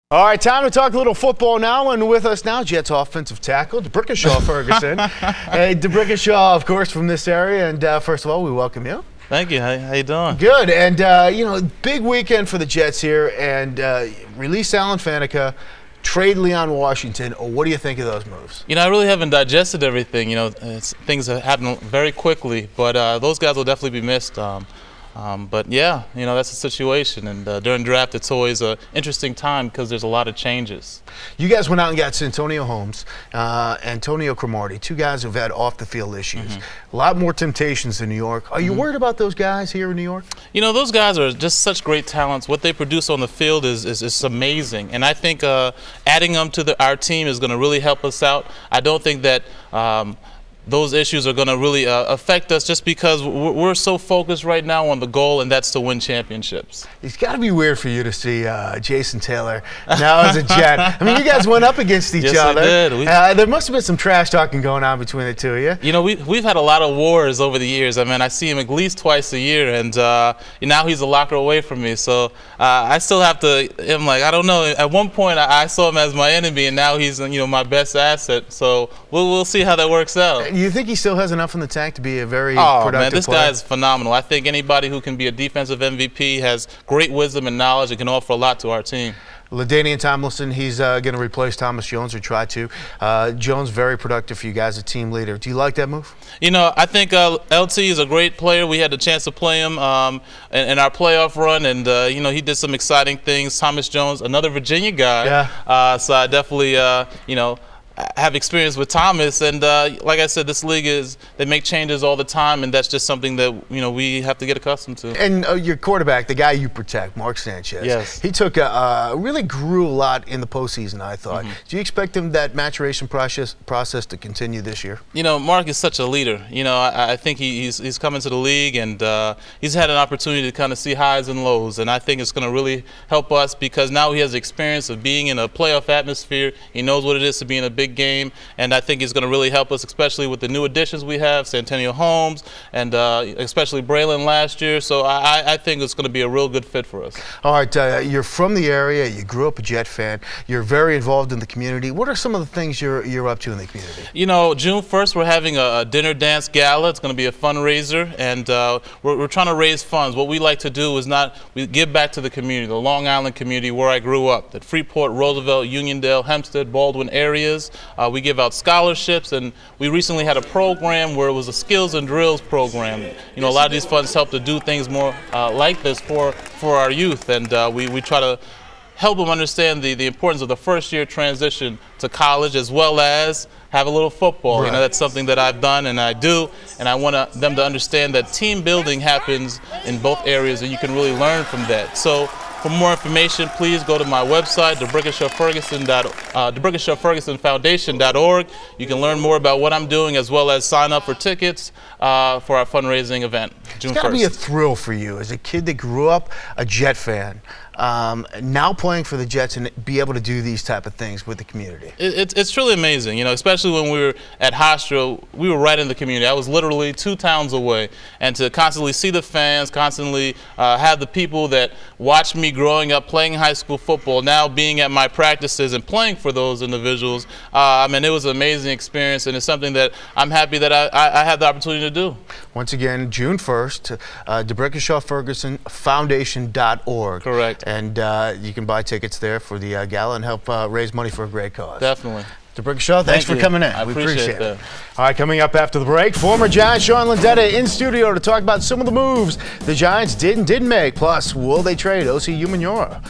All right, time to talk a little football now, and with us now, Jets offensive tackle, D'Brickashaw Ferguson. Hey, D'Brickashaw, of course, from this area, and first of all, we welcome you. Thank you. How you doing? Good, and you know, big weekend for the Jets here, and release Alan Faneca, trade Leon Washington. What do you think of those moves? You know, I really haven't digested everything. You know, things have happened very quickly, but those guys will definitely be missed. But yeah, you know, that's the situation, and during draft it's always an interesting time because there's a lot of changes. You guys went out and got Santonio Holmes, Antonio Cromartie, two guys who've had off-the-field issues. A lot more temptations in New York. Are you worried about those guys here in New York? You know, those guys are just such great talents. What they produce on the field is amazing, and I think adding them to our team is going to really help us out. I don't think that those issues are going to really affect us just because we're so focused right now on the goal, and that's to win championships. It's got to be weird for you to see Jason Taylor now as a Jet. I mean, you guys went up against each other. Yes, we did. There must have been some trash talking going on between the two of you. You know, we've had a lot of wars over the years. I mean, I see him at least twice a year, and now he's a locker away from me. So I still have to. I'm like, I don't know. At one point, I saw him as my enemy, and now he's my best asset. So we'll see how that works out. You think he still has enough in the tank to be a very productive man, this player? guy is phenomenal. I think anybody who can be a defensive MVP has great wisdom and knowledge and can offer a lot to our team. LaDainian Tomlinson, he's going to replace Thomas Jones, or try to. Jones, very productive for you guys, a team leader. Do you like that move? You know, I think LT is a great player. We had the chance to play him in our playoff run, and he did some exciting things. Thomas Jones, another Virginia guy. Yeah. So I definitely, have experience with Thomas, and like I said, this league they make changes all the time, and that's just something that we have to get accustomed to. And your quarterback, the guy you protect, Mark Sanchez, yes, he took really grew a lot in the postseason, I thought. Do you expect him that maturation process to continue this year? You know, Mark is such a leader. You know, I think he's come into the league, and he's had an opportunity to kind of see highs and lows, and I think it's going to really help us because now he has the experience of being in a playoff atmosphere. He knows what it is to be in a big game, and I think it's going to really help us, especially with the new additions we have, Santonio Holmes, and especially Braylon last year. So I think it's going to be a real good fit for us. All right, you're from the area. You grew up a Jet fan. You're very involved in the community. What are some of the things you're up to in the community? You know, June 1st, we're having a dinner dance gala. It's going to be a fundraiser, and we're trying to raise funds. What we like to do is we give back to the community, the Long Island community where I grew up, the Freeport, Roosevelt, Uniondale, Hempstead, Baldwin areas. We give out scholarships, and we recently had a program where it was a skills and drills program. You know, a lot of these funds help to do things more like this for our youth, and we try to help them understand the importance of the first-year transition to college, as well as have a little football. Right. You know, that's something that I've done and I do, and I want them to understand that team building happens in both areas, and you can really learn from that. So for more information, please go to my website, D'Brickashaw Foundation.org. You can learn more about what I'm doing, as well as sign up for tickets for our fundraising event, June 1st. It's got to be a thrill for you as a kid that grew up a Jet fan, now playing for the Jets, and be able to do these type of things with the community. It's truly amazing, you know, especially when we were at Hofstra. We were right in the community. I was literally 2 towns away, and to constantly see the fans, constantly have the people that watched me growing up playing high school football, now being at my practices and playing for those individuals, I mean, it was an amazing experience, and it's something that I'm happy that I had the opportunity to do. Once again, June 1st, D'Brickashaw Ferguson Foundation.org. Correct. And you can buy tickets there for the gala and help raise money for a great cause. Definitely. D'Brickashaw, thanks for coming in. We appreciate it. All right, coming up after the break, former Giant Sean Landeta in studio to talk about some of the moves the Giants did and didn't make. Plus, will they trade Osi Umenyiora?